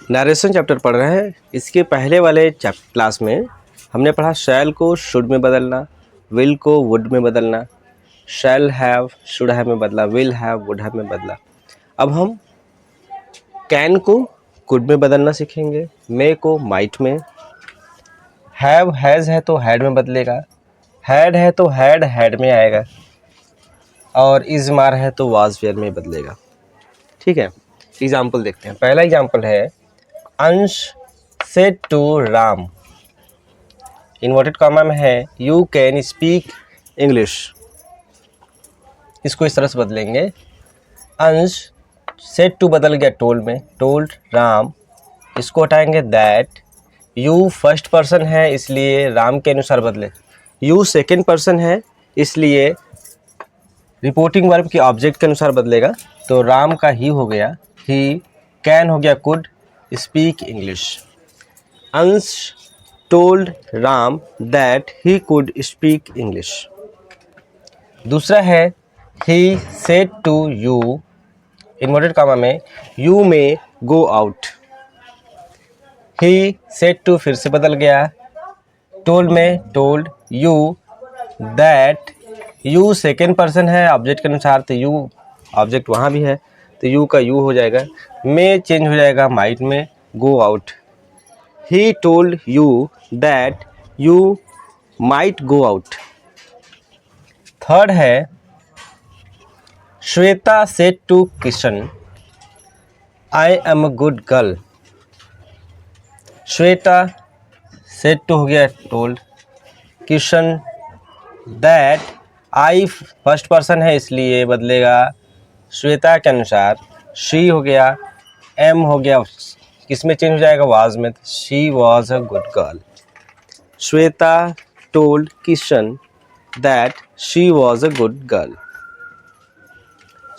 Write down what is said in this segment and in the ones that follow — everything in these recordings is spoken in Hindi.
नरेशन चैप्टर पढ़ रहे हैं। इसके पहले वाले क्लास में हमने पढ़ा शैल को शुड में बदलना, विल को वुड में बदलना, शैल हैव शुड हैव में बदला, विल हैव वुड हैव में बदला। अब हम कैन को कुड में बदलना सीखेंगे, मे को माइट में, हैव हैज़ है तो हैड में बदलेगा, हैड है तो हैड में आएगा, और इज मार है तो वाज वेयर में बदलेगा। ठीक है, एग्जाम्पल देखते हैं। पहला एग्जाम्पल है Ansh said to Ram, inverted comma में है यू कैन स्पीक इंग्लिश। इसको इस तरह से बदलेंगे, अंश सेड टू बदल गया टोल्ड में, टोल्ड राम। इसको हटाएंगे दैट, यू फर्स्ट पर्सन है इसलिए राम के अनुसार बदले, यू सेकेंड पर्सन है इसलिए रिपोर्टिंग वर्ब के ऑब्जेक्ट के अनुसार बदलेगा। तो राम का ही हो गया ही, कैन हो गया could speak English. Ansh told Ram that he could speak English. दूसरा है he said to you, inverted comma में you may go out. He said to फिर से बदल गया, टोल्ड में told you that, you second person है ऑब्जेक्ट के अनुसार, तो यू ऑब्जेक्ट वहाँ भी है तो यू का यू हो जाएगा, मे चेंज हो जाएगा माइट में, go out. He told you that you might go out. Third है Shweta said to Kishan I am a good girl. Shweta said to हो गया told, Kishan that, I first person है इसलिए बदलेगा श्वेता के अनुसार, शी हो गया, एम हो गया किस में चेंज हो जाएगा, वाज में, she was a good girl. Shweta told Kishan that she was a good girl.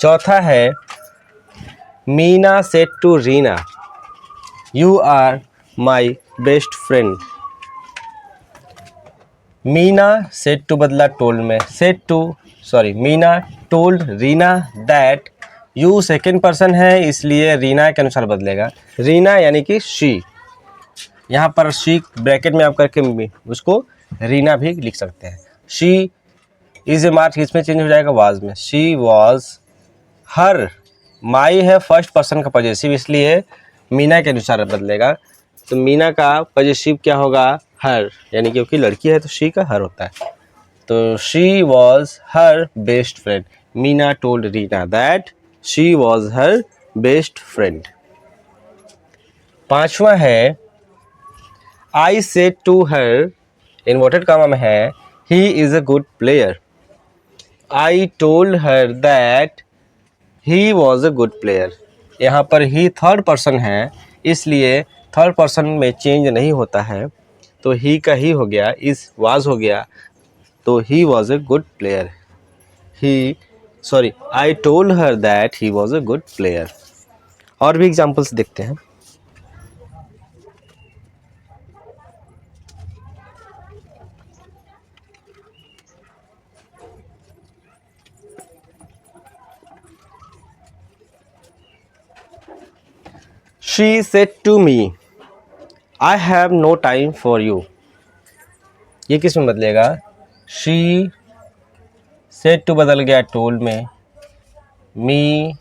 चौथा है Meena said to Reena you are my best friend. Meena said to बदला टोल्ड में, Meena told Reena that, you second person है इसलिए रीना के अनुसार बदलेगा, रीना यानी कि शी। यहाँ पर शी ब्रैकेट में आप करके उसको रीना भी लिख सकते हैं। शी इज ए मार्च इसमें चेंज हो जाएगा वाज में, शी वॉज हर, माई है फर्स्ट पर्सन का पॉजेसिव इसलिए मीना के अनुसार बदलेगा, तो मीना का पॉजेसिव क्या होगा, हर, यानी क्योंकि लड़की है तो शी का हर होता है। तो she was her best friend, Meena told Reena that she was her best friend. पांचवा है I said to her, inverted comma में है he is a good player. I told her that he was a good player. यहाँ पर ही थर्ड पर्सन है इसलिए थर्ड पर्सन में चेंज नहीं होता है, तो ही का ही हो गया, इस वाज हो गया, तो he was a good player. I told her that he was a good player. और भी एग्जाम्पल्स देखते हैं। She said to me I have no time for you, ये किस में बदलेगा, शी सेड टू बदल गया टोल्ड में, मी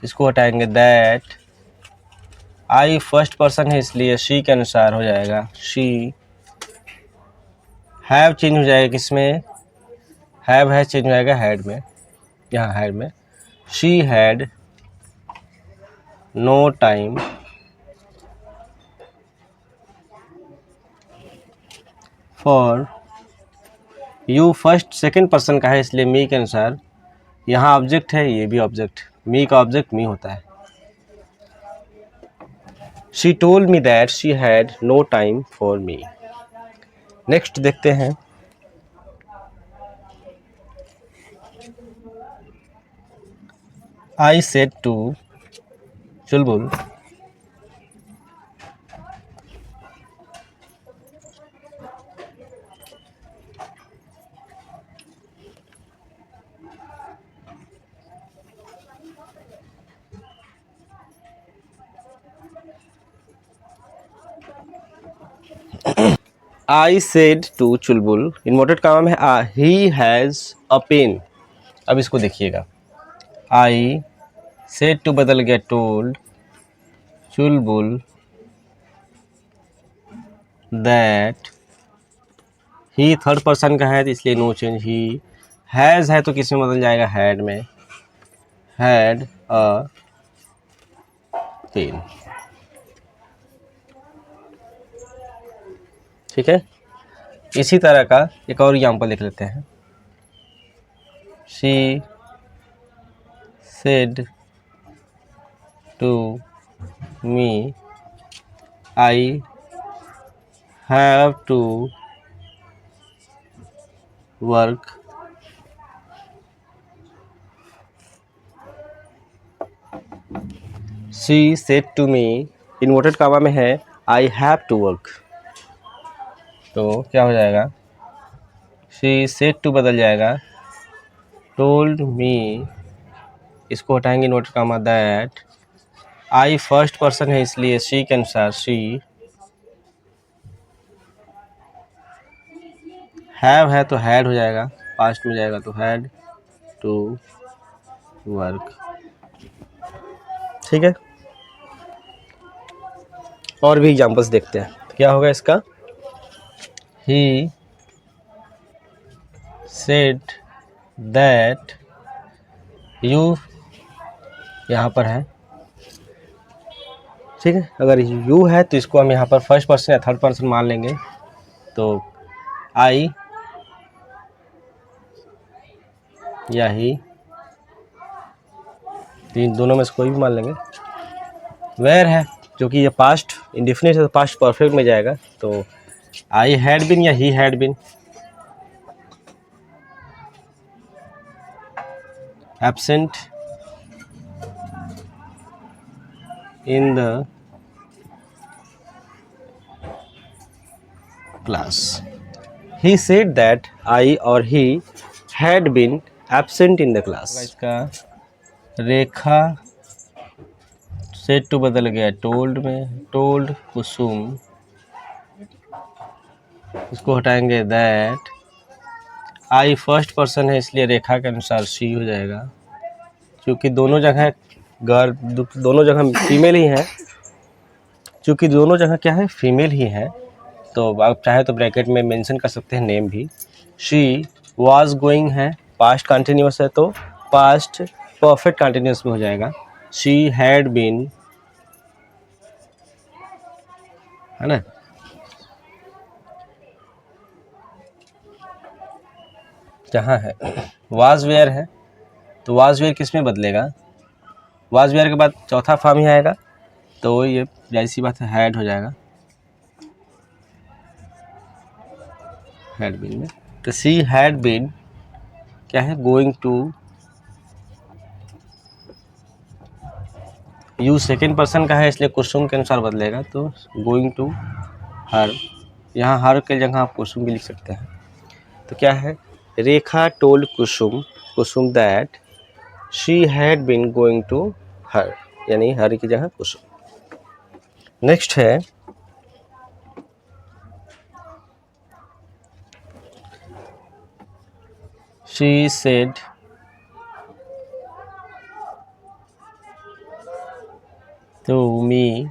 इसको हटाएंगे दैट, आई फर्स्ट पर्सन है इसलिए शी के अनुसार हो जाएगा शी, हैव चेंज हो जाएगा किसमें, हैव है चेंज हो जाएगा हैड में, यहाँ हैड में, she had no time for you, first second person का है इसलिए मी के अनुसार, यहाँ ऑब्जेक्ट है ये भी ऑब्जेक्ट, मी का ऑब्जेक्ट मी होता है। She told me that she had no time for me. Next देखते हैं। I said to Chulbul I said to Chulbul, inverted comma में ही हैज़ अ पेन। अब इसको देखिएगा, आई सेड टू बदल गया told Chulbul that, he third person का है तो इसलिए नो चेंज, ही हैज़ है तो किस में बदल जाएगा, हैड में, हैड अ पेन। ठीक है, इसी तरह का एक और एग्जाम्पल देख लेते हैं। She said to me I have to work she said to me, inverted comma में है आई हैव टू वर्क, तो क्या हो जाएगा, शी सेड टू बदल जाएगा टोल्ड मी, इसको हटाएंगे inverted comma, that I first person है इसलिए शी के अनुसार शी, हैव है तो हैड हो जाएगा, पास्ट में जाएगा तो हैड टू वर्क। ठीक है, और भी एग्जांपल्स देखते हैं, तो क्या होगा इसका, ही सेड दैट यू, यहाँ पर है, ठीक है, अगर यू है तो इसको हम यहाँ पर फर्स्ट पर्सन या थर्ड पर्सन मान लेंगे, तो आई या ही, तीन दोनों में से कोई भी मान लेंगे। वेयर है जो कि ये पास्ट इंडेफिनिट है तो पास्ट परफेक्ट में जाएगा, तो आई हैड बिन या he had been. Absent in the class, he said that I और he had been absent in the class. इसका रेखा सेड टू बदल गया टोल्ड में, टोल्ड कुसुम, इसको हटाएंगे दैट आई फर्स्ट पर्सन है इसलिए रेखा के अनुसार शी हो जाएगा, क्योंकि दोनों जगह गर्ल, दोनों जगह फीमेल ही है, क्योंकि दोनों जगह क्या है, फीमेल ही है, तो आप चाहे तो ब्रैकेट में मेंशन कर सकते हैं नेम भी। शी वाज गोइंग है, पास्ट कंटिन्यूस है तो पास्ट परफेक्ट कंटिन्यूस में हो जाएगा, शी हैड बीन, है ना। जहाँ है वाज वेयर है तो वाज वेयर किस में बदलेगा, वाज वेयर के बाद चौथा फॉर्म ही आएगा, तो ये जाहिर सी बात है हैड हो जाएगा, हैड बीन में। तो शी हैड बीन क्या है, going to, you second person का है इसलिए कुसुम के अनुसार बदलेगा, तो गोइंग टू हर, यहाँ हर के जगह आप कुसुम भी लिख सकते हैं। तो क्या है, Rekha told Kusum, Kusum that she had been going to her, यानी हर की जगह कुसुम। नेक्स्ट है she said to me,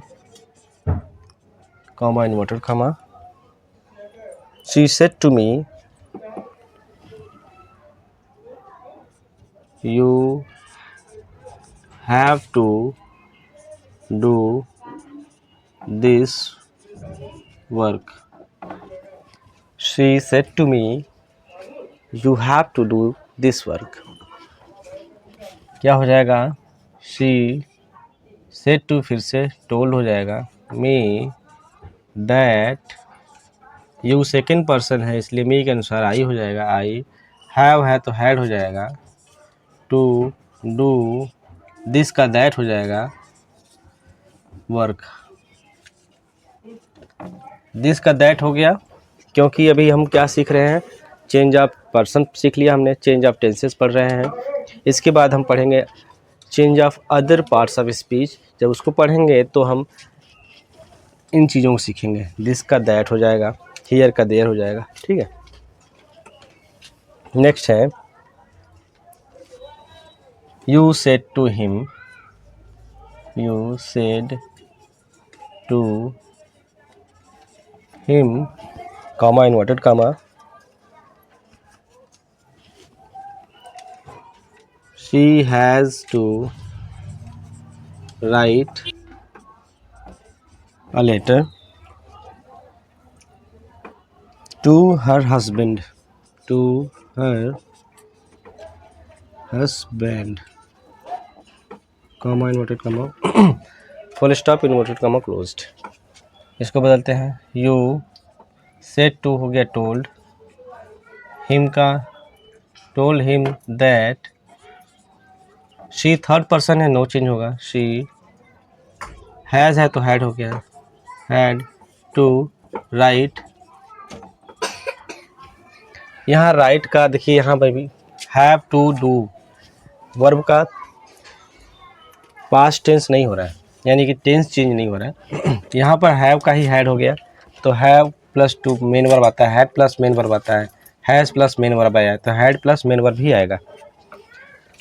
comma inverted comma, she said to me you have to do this work, she said to me you have to do this work। क्या हो जाएगा, she said to फिर से told हो जाएगा, me that you second person है इसलिए me के अनुसार आई हो जाएगा, आई have है तो had हो जाएगा, टू डू दिस का दैट हो जाएगा, वर्क, दिस का दैट हो गया, क्योंकि अभी हम क्या सीख रहे हैं, चेंज ऑफ पर्सन सीख लिया हमने, चेंज ऑफ टेंसेस पढ़ रहे हैं। इसके बाद हम पढ़ेंगे change of other parts of speech, जब उसको पढ़ेंगे तो हम इन चीज़ों को सीखेंगे। दिस का दैट हो जाएगा, हियर का देयर हो जाएगा। ठीक है, नेक्स्ट है you said to him, you said to him, comma inverted comma, she has to write a letter to her husband, to her husband, comma inverted comma, full stop inverted comma closed। इसको बदलते हैं, you said to हो गया told, him का told him that, she third person है, नो चेंज होगा, she has है तो had हो गया, had to write, यहाँ राइट का देखिए, यहाँ पर भी हैव टू डू, वर्ब का पास्ट टेंस नहीं हो रहा है, यानी कि टेंस चेंज नहीं हो रहा है। यहाँ पर हैव का ही हैड हो गया, तो have plus two main verb आता है, हैड प्लस मेन वर्ब आता है, हैज़ प्लस मेन वर्ब आया, तो हैड प्लस मेन वर्ब ही आएगा।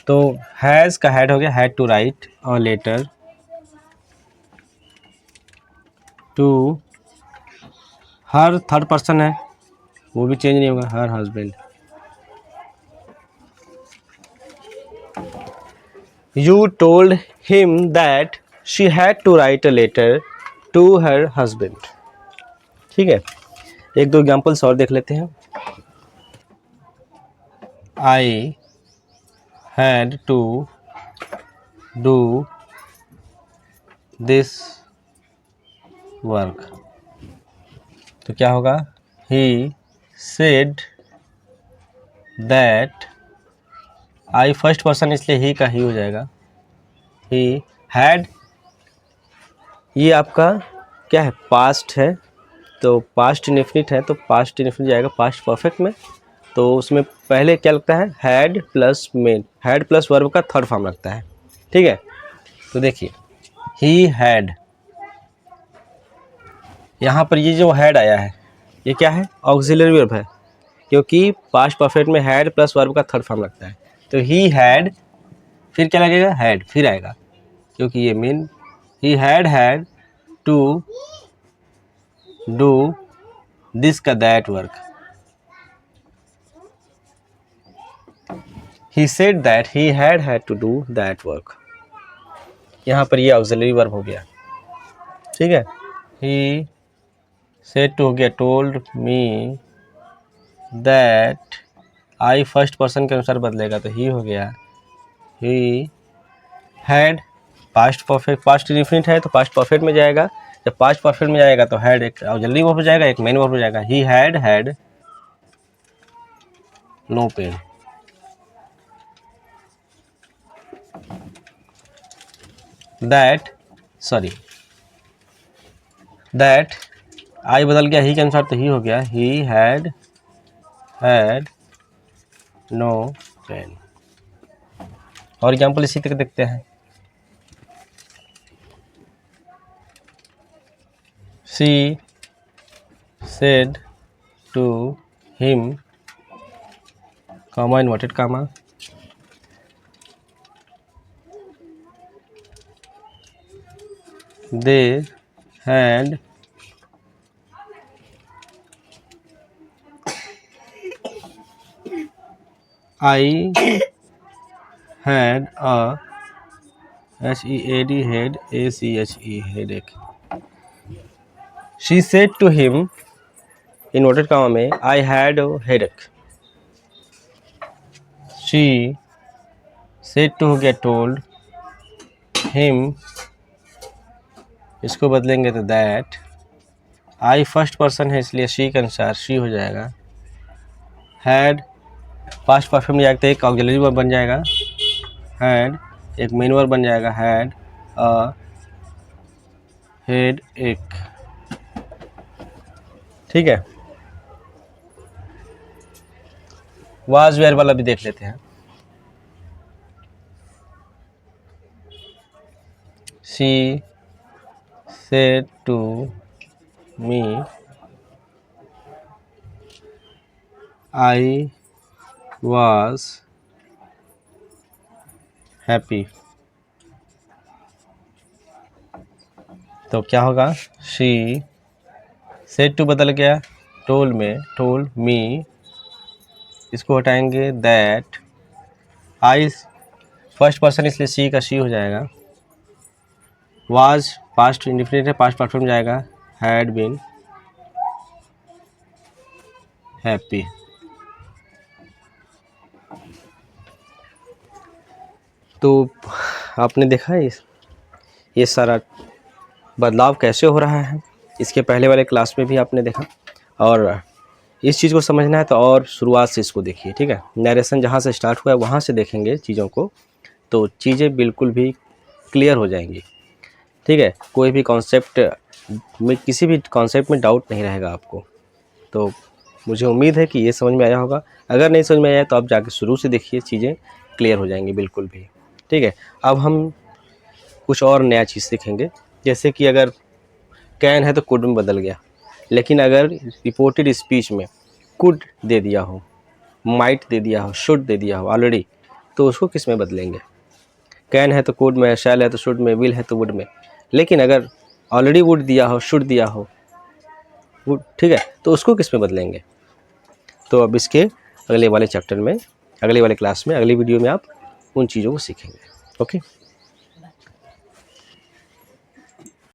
तो हैज़ का हैड हो गया, हैड टू राइट और letter to her, third person है वो भी चेंज नहीं होगा, her husband. You told him that she had to write a letter to her husband। ठीक है, एक दो एग्जाम्पल्स और देख लेते हैं। I had to do this work, तो क्या होगा, he said that, I first person इसलिए ही का ही हो जाएगा, ही हैड, ये आपका क्या है, पास्ट है, तो पास्ट इंडेफिनिट है, तो पास्ट इंडेफिनिट जाएगा पास्ट परफेक्ट में, तो उसमें पहले क्या लगता है, had plus main, had plus verb का थर्ड फॉर्म लगता है। ठीक है, तो देखिए ही हैड, यहाँ पर ये जो हैड आया है ये क्या है, ऑक्सिलरी वर्ब है, क्योंकि पास्ट परफेक्ट में हैड प्लस वर्ब का थर्ड फॉर्म लगता है, तो ही हैड, फिर क्या लगेगा, हैड फिर आएगा, क्योंकि ये main, he had to do this का that work, he said that he had to do that work, यहाँ पर ये ऑक्सिलरी वर्ब हो गया। ठीक है, ही सेड टू हो गया, told me that, I first person के अनुसार बदलेगा, तो ही हो गया, he had, past perfect, past indefinite है तो पास्ट परफेक्ट में जाएगा, जब पास्ट परफेक्ट में जाएगा तो हैड एक ऑक्सिलरी वर्ब हो जाएगा, एक मेन वर्ब हो जाएगा, he had no pain. That, sorry, that I बदल गया ही के अनुसार, तो ही हो गया, ही हैड नो पेन। और एग्जाम्पल इसी तरह देखते हैं, she said to him, comma inverted comma, they had I had a HEAD head ACHE headache। She said to him, inverted comma में, I had a headache। She said to हो गया told him, इसको बदलेंगे तो that, I फर्स्ट पर्सन है इसलिए she के अनुसार she हो जाएगा, had पास्ट परफेक्ट में जाएगा तो एक ऑक्सिलरी वर्ब बन जाएगा, हैड एक मेन वर्ब बन जाएगा, हैड अ हेड एक। ठीक है, वाज वेयर वाला भी देख लेते हैं। She said to me I was happy. तो क्या होगा, शी सेड टू बदल गया टोल्ड में, टोल्ड मी, इसको हटाएंगे दैट, आई फर्स्ट पर्सन इसलिए सी का शी हो जाएगा, वाज पास्ट इंडिफिनिट है, पास्ट परफेक्ट में जाएगा, हैड बीन हैप्पी। तो आपने देखा है ये सारा बदलाव कैसे हो रहा है, इसके पहले वाले क्लास में भी आपने देखा। और इस चीज़ को समझना है तो और शुरुआत से इसको देखिए, ठीक है। नरेशन जहाँ से स्टार्ट हुआ है वहाँ से देखेंगे चीज़ों को, तो चीज़ें बिल्कुल भी क्लियर हो जाएंगी, ठीक है। कोई भी कॉन्सेप्ट में, किसी भी कॉन्सेप्ट में डाउट नहीं रहेगा आपको। तो मुझे उम्मीद है कि ये समझ में आया होगा। अगर नहीं समझ में आया तो आप जाके शुरू से देखिए, चीज़ें क्लियर हो जाएंगी बिल्कुल भी, ठीक है। अब हम कुछ और नया चीज़ सीखेंगे, जैसे कि अगर कैन है तो कुड में बदल गया, लेकिन अगर रिपोर्टेड स्पीच में कुड दे दिया हो, माइट दे दिया हो, शुड दे दिया हो ऑलरेडी, तो उसको किस में बदलेंगे। कैन है तो कुड में, शैल है तो शुड में, विल है तो वुड में। लेकिन अगर ऑलरेडी वुड दिया हो, शुड दिया हो, वुड, ठीक है, तो उसको किस में बदलेंगे। तो अब इसके अगले वाले चैप्टर में, अगले वाले क्लास में, अगली वीडियो में आप उन चीज़ों को सीखेंगे। ओके।